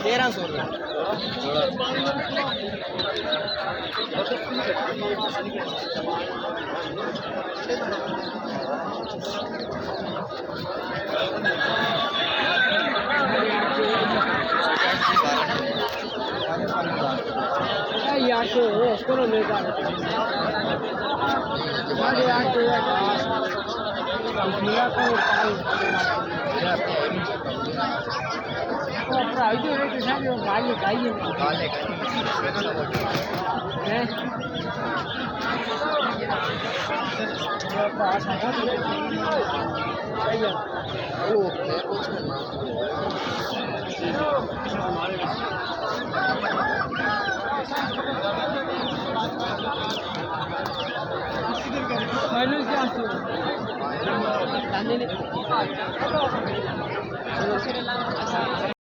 1300 यार तो उसको ले जा हमारे यहाँ तो मिला तो प्राइवेट रेट है जो गाड़ी गाड़ी है पास है फाइनल क्या